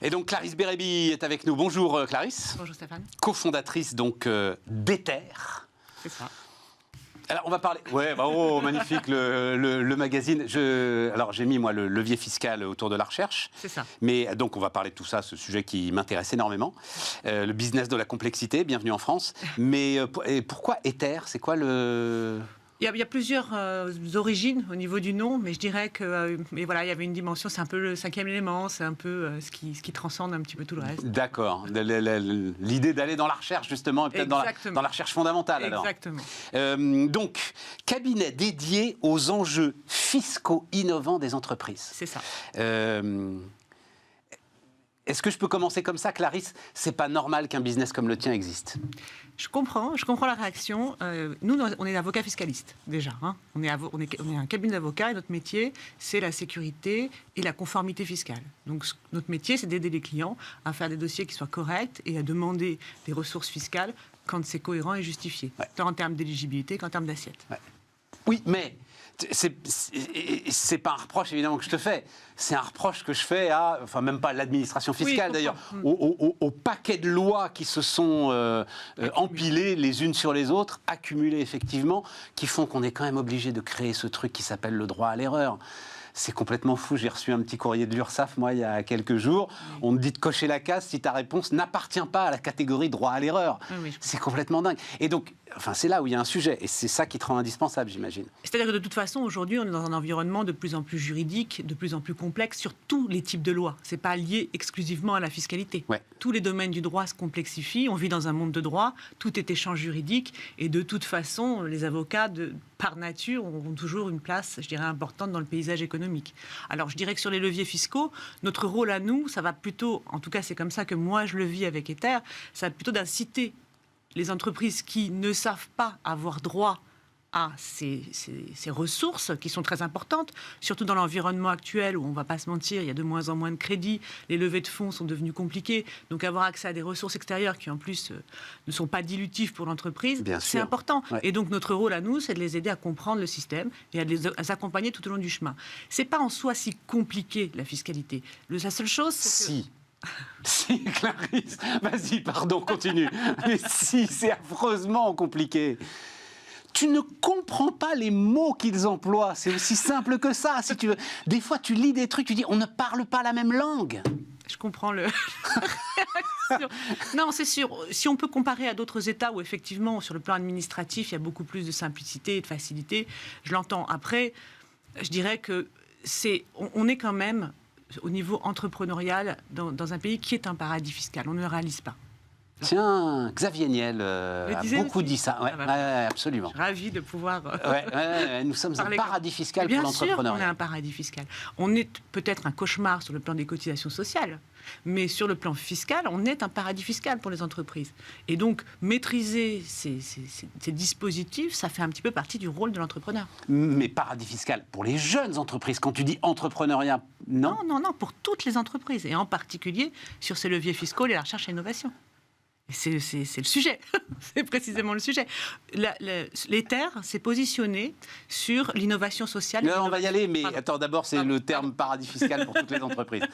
Et donc Clarisse Bérébi est avec nous. Bonjour Clarisse. Bonjour Stéphane. Cofondatrice donc d'Ether. C'est ça. Alors on va parler. Ouais, bah, oh magnifique le magazine. Alors j'ai mis moi le levier fiscal autour de la recherche. C'est ça. Mais donc on va parler de tout ça, ce sujet qui m'intéresse énormément. Le business de la complexité. Bienvenue en France. Mais et pourquoi Ether? C'est quoi le... Il y a plusieurs origines au niveau du nom, mais je dirais que mais voilà, il y avait une dimension, c'est un peu le cinquième élément, c'est un peu ce qui transcende un petit peu tout le reste. D'accord. L'idée d'aller dans la recherche, justement, et peut-être dans la recherche fondamentale, alors. Exactement. Donc, cabinet dédié aux enjeux fiscaux innovants des entreprises. C'est ça. Est-ce que je peux commencer comme ça, Clarisse? C'est pas normal qu'un business comme le tien existe. Je comprends la réaction. Nous, on est avocats fiscalistes, déjà. Hein. On est un cabinet d'avocats et notre métier, c'est la sécurité et la conformité fiscale. Donc, notre métier, c'est d'aider les clients à faire des dossiers qui soient corrects et à demander des ressources fiscales quand c'est cohérent et justifié, tant en termes d'éligibilité qu'en termes d'assiette. Ouais. Oui, mais c'est pas un reproche évidemment que je te fais, c'est un reproche que je fais à, enfin même pas à l'administration fiscale d'ailleurs, au paquet de lois qui se sont empilées les unes sur les autres, accumulées effectivement, qui font qu'on est quand même obligé de créer ce truc qui s'appelle le droit à l'erreur. C'est complètement fou. J'ai reçu un petit courrier de l'URSSAF, moi, il y a quelques jours. On me dit de cocher la case si ta réponse n'appartient pas à la catégorie droit à l'erreur. Oui, c'est complètement dingue. Et donc, enfin, c'est là où il y a un sujet. Et c'est ça qui te rend indispensable, j'imagine. C'est-à-dire que de toute façon, aujourd'hui, on est dans un environnement de plus en plus juridique, de plus en plus complexe sur tous les types de lois. Ce n'est pas lié exclusivement à la fiscalité. Ouais. Tous les domaines du droit se complexifient. On vit dans un monde de droit. Tout est échange juridique. Et de toute façon, les avocats, par nature, ont toujours une place, je dirais, importante dans le paysage économique. Alors, je dirais que sur les leviers fiscaux, notre rôle à nous, ça va plutôt, en tout cas, c'est comme ça que moi, je le vis avec Ether, ça va plutôt d'inciter les entreprises qui ne savent pas avoir droit à ces ressources qui sont très importantes, surtout dans l'environnement actuel où on ne va pas se mentir, il y a de moins en moins de crédits, les levées de fonds sont devenues compliquées, donc avoir accès à des ressources extérieures qui en plus ne sont pas dilutives pour l'entreprise, c'est important. Ouais. Et donc notre rôle à nous, c'est de les aider à comprendre le système et à les accompagner tout au long du chemin. C'est pas en soi si compliqué la fiscalité. La seule chose, c'est que... Si, Clarisse, vas-y, pardon, continue. Mais si, c'est affreusement compliqué. Tu ne comprends pas les mots qu'ils emploient. C'est aussi simple que ça, si tu veux. Des fois, tu lis des trucs, tu dis, on ne parle pas la même langue. Je comprends le... Non, c'est sûr. Si on peut comparer à d'autres États où, effectivement, sur le plan administratif, il y a beaucoup plus de simplicité et de facilité, je l'entends. Après, je dirais que on est quand même, au niveau entrepreneurial, dans un pays qui est un paradis fiscal. On ne le réalise pas. Tiens, Xavier Niel a beaucoup dit ça. Ouais, absolument. Je suis ravie de pouvoir... nous sommes un paradis fiscal pour l'entrepreneuriat. Bien sûr, on est un paradis fiscal. On est peut-être un cauchemar sur le plan des cotisations sociales, mais sur le plan fiscal, on est un paradis fiscal pour les entreprises. Et donc, maîtriser ces dispositifs, ça fait un petit peu partie du rôle de l'entrepreneur. Mais paradis fiscal pour les jeunes entreprises, quand tu dis entrepreneuriat, non ? Non, pour toutes les entreprises, et en particulier sur ces leviers fiscaux et la recherche et l'innovation. C'est le sujet, c'est précisément le sujet. L'Ether s'est positionné sur l'innovation sociale. On va y aller, mais attends, d'abord, c'est le terme paradis fiscal pour toutes les entreprises.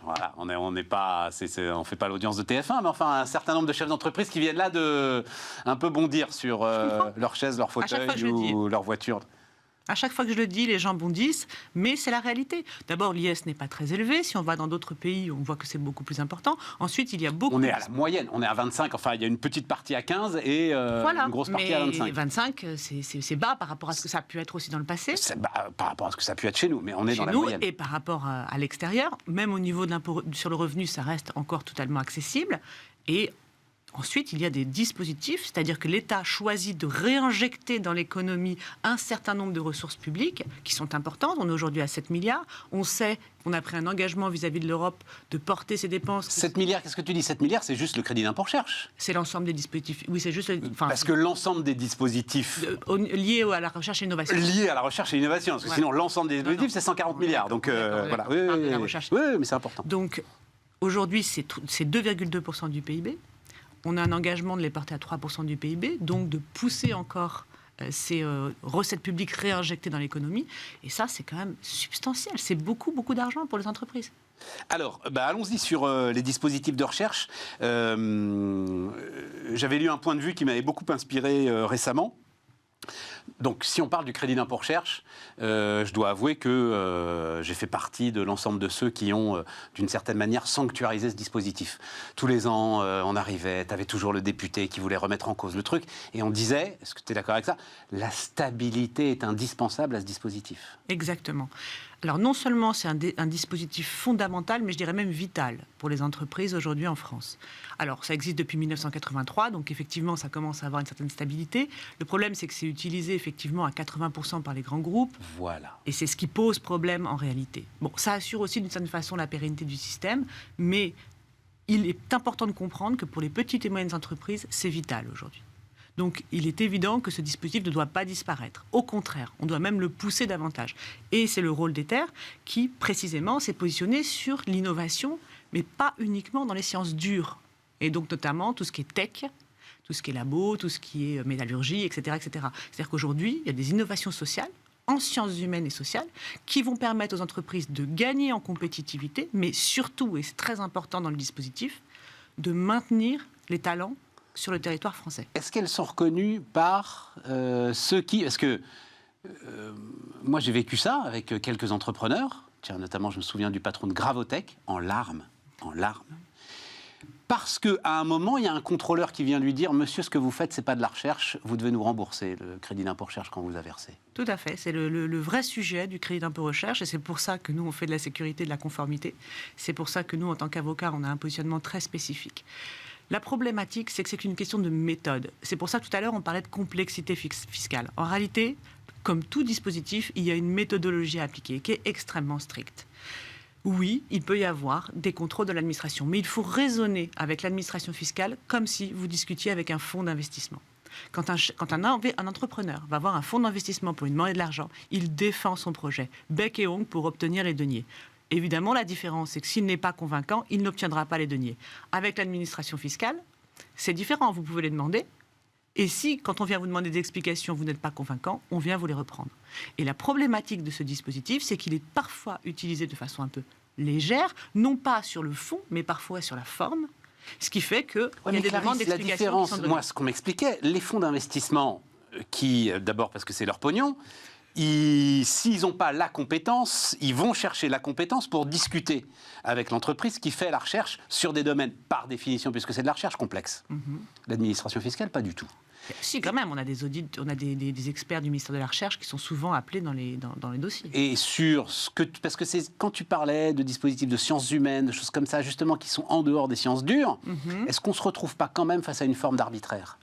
Voilà, on n'est pas, on fait pas l'audience de TF1, mais enfin, un certain nombre de chefs d'entreprise qui viennent là de un peu bondir sur leur chaise, leur fauteuil ou leur voiture. À chaque fois que je le dis, les gens bondissent, mais c'est la réalité. D'abord, l'IS n'est pas très élevé. Si on va dans d'autres pays, on voit que c'est beaucoup plus important. Ensuite, il y a beaucoup... On est à la moyenne, on est à 25. Enfin, il y a une petite partie à 15 et une grosse partie à 25. 25, c'est bas par rapport à ce que ça a pu être aussi dans le passé. C'est bas par rapport à ce que ça a pu être chez nous, mais on est dans la moyenne. Et par rapport à l'extérieur, même au niveau de l'impôt sur le revenu, ça reste encore totalement accessible. Et... ensuite, il y a des dispositifs, c'est-à-dire que l'État choisit de réinjecter dans l'économie un certain nombre de ressources publiques qui sont importantes. On est aujourd'hui à 7 milliards. On sait qu'on a pris un engagement vis-à-vis de l'Europe de porter ces dépenses. 7 milliards, qu'est-ce que tu dis? 7 milliards, c'est juste le crédit d'impôt recherche. C'est l'ensemble des dispositifs. Oui, c'est juste... Parce que l'ensemble des dispositifs... liés à la recherche et l'innovation. Liés à la recherche et l'innovation, parce que sinon, l'ensemble des dispositifs, c'est 140 milliards. Donc, voilà. Oui, mais c'est important. Donc, aujourd'hui, c'est 2,2% du PIB. On a un engagement de les porter à 3% du PIB, donc de pousser encore ces recettes publiques réinjectées dans l'économie. Et ça, c'est quand même substantiel. C'est beaucoup, beaucoup d'argent pour les entreprises. Alors, allons-y sur les dispositifs de recherche. J'avais lu un point de vue qui m'avait beaucoup inspiré récemment. Donc, si on parle du crédit d'impôt recherche, je dois avouer que j'ai fait partie de l'ensemble de ceux qui ont, d'une certaine manière, sanctuarisé ce dispositif. Tous les ans, on arrivait, tu avais toujours le député qui voulait remettre en cause le truc, et on disait, est-ce que tu es d'accord avec ça, la stabilité est indispensable à ce dispositif. Exactement. Alors non seulement c'est un dispositif fondamental, mais je dirais même vital pour les entreprises aujourd'hui en France. Alors ça existe depuis 1983, donc effectivement ça commence à avoir une certaine stabilité. Le problème c'est que c'est utilisé effectivement à 80% par les grands groupes. Voilà. Et c'est ce qui pose problème en réalité. Bon, ça assure aussi d'une certaine façon la pérennité du système, mais il est important de comprendre que pour les petites et moyennes entreprises, c'est vital aujourd'hui. Donc, il est évident que ce dispositif ne doit pas disparaître. Au contraire, on doit même le pousser davantage. Et c'est le rôle d'Ether qui, précisément, s'est positionné sur l'innovation, mais pas uniquement dans les sciences dures. Et donc, notamment, tout ce qui est tech, tout ce qui est labo, tout ce qui est métallurgie, etc., etc. C'est-à-dire qu'aujourd'hui, il y a des innovations sociales, en sciences humaines et sociales, qui vont permettre aux entreprises de gagner en compétitivité, mais surtout, et c'est très important dans le dispositif, de maintenir les talents sur le territoire français. Est-ce qu'elles sont reconnues par ceux qui... Parce que moi, j'ai vécu ça avec quelques entrepreneurs. Tiens, notamment, je me souviens du patron de Gravotech, en larmes. Parce qu'à un moment, il y a un contrôleur qui vient lui dire « Monsieur, ce que vous faites, ce n'est pas de la recherche, vous devez nous rembourser le crédit d'impôt recherche quand vous a versé. » Tout à fait. C'est le vrai sujet du crédit d'impôt recherche et c'est pour ça que nous, on fait de la sécurité, de la conformité. C'est pour ça que nous, en tant qu'avocats, on a un positionnement très spécifique. La problématique, c'est que c'est une question de méthode. C'est pour ça que tout à l'heure, on parlait de complexité fiscale. En réalité, comme tout dispositif, il y a une méthodologie à appliquer qui est extrêmement stricte. Oui, il peut y avoir des contrôles de l'administration, mais il faut raisonner avec l'administration fiscale comme si vous discutiez avec un fonds d'investissement. Quand un entrepreneur va avoir un fonds d'investissement pour lui demander de l'argent, il défend son projet, bec et ongles pour obtenir les deniers. Évidemment, la différence, c'est que s'il n'est pas convaincant, il n'obtiendra pas les deniers. Avec l'administration fiscale, c'est différent. Vous pouvez les demander. Et si, quand on vient vous demander des explications, vous n'êtes pas convaincant, on vient vous les reprendre. Et la problématique de ce dispositif, c'est qu'il est parfois utilisé de façon un peu légère, non pas sur le fond, mais parfois sur la forme. Ce qui fait qu'il y a des demandes d'explications qui sont données. Moi, ce qu'on m'expliquait, les fonds d'investissement qui, d'abord parce que c'est leur pognon, s'ils n'ont pas la compétence, ils vont chercher la compétence pour discuter avec l'entreprise qui fait la recherche sur des domaines, par définition, puisque c'est de la recherche complexe. L'administration fiscale, pas du tout. Si, quand même, on a des audits, on a des experts du ministère de la Recherche qui sont souvent appelés dans les dossiers. Et sur ce que... Parce que c'est quand tu parlais de dispositifs de sciences humaines, de choses comme ça, justement, qui sont en dehors des sciences dures, est-ce qu'on ne se retrouve pas quand même face à une forme d'arbitraire ?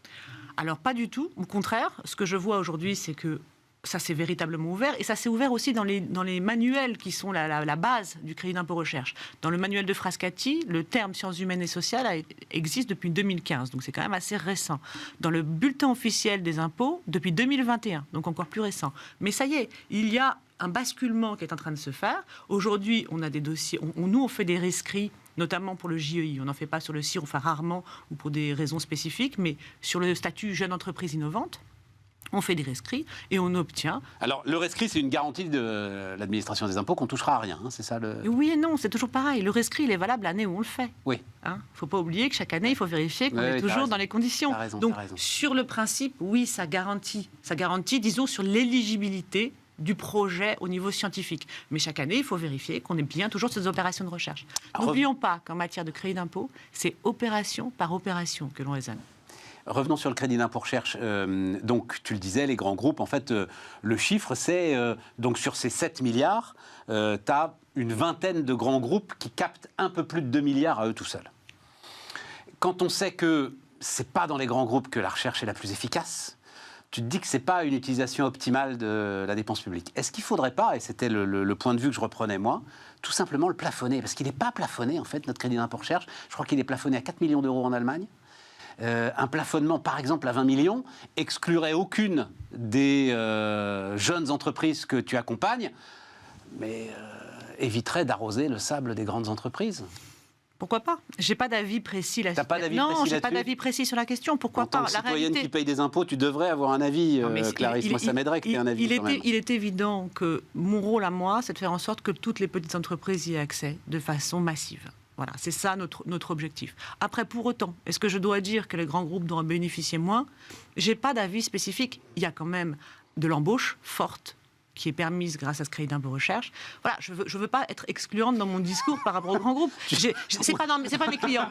Alors, pas du tout. Au contraire, ce que je vois aujourd'hui, c'est que ça s'est véritablement ouvert, et ça s'est ouvert aussi dans les manuels qui sont la base du crédit d'impôt recherche. Dans le manuel de Frascati, le terme sciences humaines et sociales existe depuis 2015, donc c'est quand même assez récent. Dans le bulletin officiel des impôts, depuis 2021, donc encore plus récent. Mais ça y est, il y a un basculement qui est en train de se faire. Aujourd'hui, on a des dossiers, nous on fait des rescrits, notamment pour le JEI. On n'en fait pas sur le CIR, enfin rarement, ou pour des raisons spécifiques, mais sur le statut jeune entreprise innovante, on fait des rescrits et on obtient... Alors, le rescrit, c'est une garantie de l'administration des impôts qu'on ne touchera à rien, hein, c'est ça le... Oui et non, c'est toujours pareil. Le rescrit, il est valable l'année où on le fait. Oui. Il ne faut pas oublier que chaque année, il faut vérifier qu'on est toujours dans les conditions. T'as raison, Donc, t'as raison. sur le principe, oui, ça garantit, disons, sur l'éligibilité du projet au niveau scientifique. Mais chaque année, il faut vérifier qu'on est bien toujours sur ces opérations de recherche. N'oublions pas qu'en matière de crédit d'impôt, c'est opération par opération que l'on raisonne. Revenons sur le crédit d'impôt recherche. Donc, tu le disais, les grands groupes, en fait, le chiffre, c'est... donc, sur ces 7 milliards, tu as une vingtaine de grands groupes qui captent un peu plus de 2 milliards à eux tout seuls. Quand on sait que ce n'est pas dans les grands groupes que la recherche est la plus efficace, tu te dis que ce n'est pas une utilisation optimale de la dépense publique. Est-ce qu'il ne faudrait pas, et c'était le point de vue que je reprenais moi, tout simplement le plafonner? Parce qu'il n'est pas plafonné, en fait, notre crédit d'impôt recherche. Je crois qu'il est plafonné à 4 millions d'euros en Allemagne. Un plafonnement, par exemple, à 20 millions, exclurait aucune des jeunes entreprises que tu accompagnes, mais éviterait d'arroser le sable des grandes entreprises. Pourquoi pas? J'ai pas d'avis précis là-dessus. T'as pas d'avis non, précis j'ai pas là-dessus d'avis précis sur la question. Pourquoi pas? En tant que citoyenne qui paye des impôts, tu devrais avoir un avis, Clarisse. Moi, ça m'aiderait que tu aies un avis. Il est évident que mon rôle à moi, c'est de faire en sorte que toutes les petites entreprises y aient accès de façon massive. Voilà, c'est ça notre objectif. Après, pour autant, est-ce que je dois dire que les grands groupes doivent bénéficier moins? J'ai pas d'avis spécifique. Il y a quand même de l'embauche forte qui est permise grâce à ce crédit d'impôt recherche. Voilà, je veux pas être excluante dans mon discours par rapport aux grands groupes. C'est pas mes clients.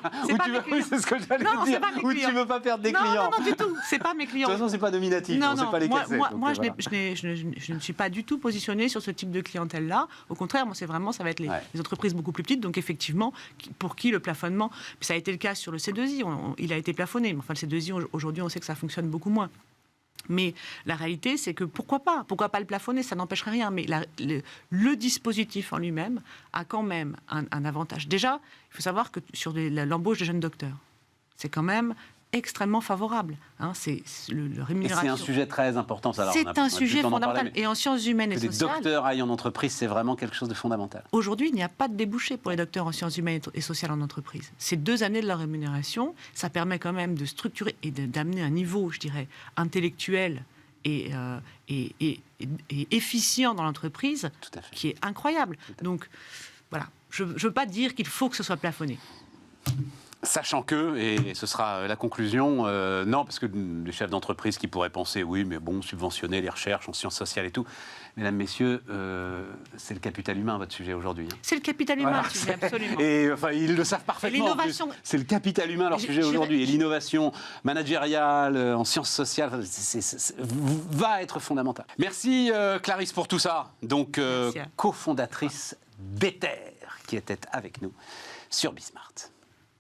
C'est ce que j'allais dire. Ou tu veux pas perdre des clients. Non, du tout. C'est pas mes clients. De toute façon, c'est pas nominatif. Non, sait pas les casser. Moi, je ne suis pas du tout positionnée sur ce type de clientèle-là. Au contraire, moi, c'est vraiment, ça va être les entreprises beaucoup plus petites. Donc, effectivement, pour qui le plafonnement, ça a été le cas sur le C2I. Il a été plafonné. Mais enfin, le C2I, aujourd'hui, on sait que ça fonctionne beaucoup moins. Mais la réalité, c'est que pourquoi pas le plafonner, ça n'empêcherait rien. Mais le dispositif en lui-même a quand même un avantage. Déjà, il faut savoir que sur l'embauche des jeunes docteurs, c'est quand même extrêmement favorable. C'est le rémunération. Et c'est un sujet très important. C'est un sujet fondamental. Et en sciences humaines et sociales... Que les docteurs aillent en entreprise, c'est vraiment quelque chose de fondamental. Aujourd'hui, il n'y a pas de débouché pour les docteurs en sciences humaines et sociales en entreprise. Ces 2 années de leur rémunération, ça permet quand même de structurer et d'amener un niveau, je dirais, intellectuel et efficient dans l'entreprise qui est incroyable. Donc, voilà. Je ne veux pas dire qu'il faut que ce soit plafonné. Sachant que, et ce sera la conclusion, non, parce que les chefs d'entreprise qui pourraient penser, oui, mais bon, subventionner les recherches en sciences sociales et tout. Mesdames, messieurs, c'est le capital humain, votre sujet aujourd'hui. C'est le capital humain, le sujet, absolument. Et enfin, ils le savent parfaitement. L'innovation... C'est le capital humain, leur sujet aujourd'hui. Et l'innovation managériale en sciences sociales va être fondamentale. Merci, Clarisse, pour tout ça. Donc, cofondatrice d'Ether, qui était avec nous sur Bismart.